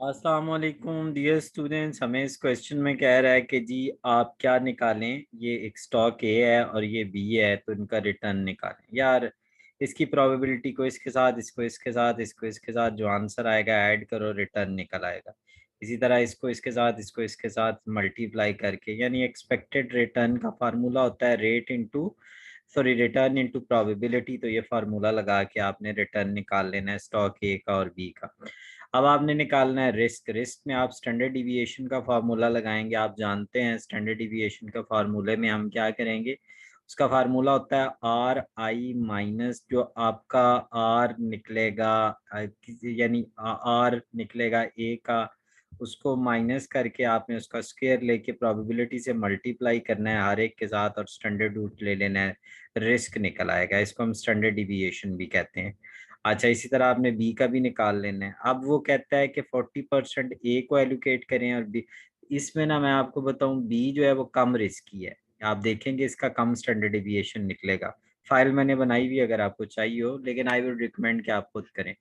अस्सलाम वालेकुम dear students. हमें इस क्वेश्चन में कह रहा है कि जी आप क्या निकालें। ये एक स्टॉक ए है और ये बी है, तो इनका रिटर्न निकालें। यार इसकी प्रोबेबिलिटी को इसके साथ, इसको इसके साथ, इसको इसके साथ, जो आंसर आएगा ऐड करो, रिटर्न निकल आएगा। इसी तरह इसको इसके साथ, इसको इसके साथ मल्टीप्लाई करके, यानी एक्सपेक्टेड रिटर्न का फार्मूला होता है rate into sorry return into probability. तो ये फार्मूला लगा के आपने रिटर्न निकाल लेना है स्टॉक ए का और बी का। अब आपने निकालना है रिस्क। रिस्क में आप स्टैंडर्ड डिविएशन का फार्मूला लगाएंगे। आप जानते हैं स्टैंडर्ड डिविएशन का फार्मूले में हम क्या करेंगे, उसका फार्मूला होता है आर आई माइनस जो आपका आर निकलेगा, यानी आर निकलेगा ए का, उसको माइनस करके आपने उसका स्क्वायर लेके प्रोबेबिलिटी से मल्टीप्लाई करना है हर एक के साथ और स्टैंडर्ड रूट ले लेना है, रिस्क निकल आएगा। इसको हम स्टैंडर्ड डिविएशन भी कहते हैं। अच्छा, इसी तरह आपने बी का भी निकाल लेना है। अब वो कहता है कि 40% ए को एलोकेट करें और बी। इसमें ना मैं आपको बताऊं, बी जो है वो कम रिस्की है। आप देखेंगे इसका कम स्टैंडर्ड डिविएशन निकलेगा। फाइल मैंने बनाई हुई अगर आपको चाहिए हो, लेकिन आई वुड रिकमेंड कि आप खुद करें।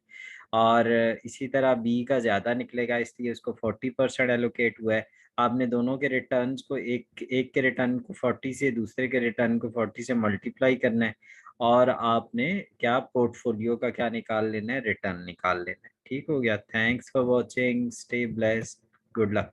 और इसी तरह बी का ज़्यादा निकलेगा, इसलिए उसको 40% एलोकेट हुआ है। आपने दोनों के रिटर्न्स को, एक एक के रिटर्न को 40 से, दूसरे के रिटर्न को 40 से मल्टीप्लाई करना है। और आपने क्या पोर्टफोलियो का क्या निकाल लेना है, रिटर्न निकाल लेना है। ठीक हो गया। Thanks for watching, stay blessed, good luck.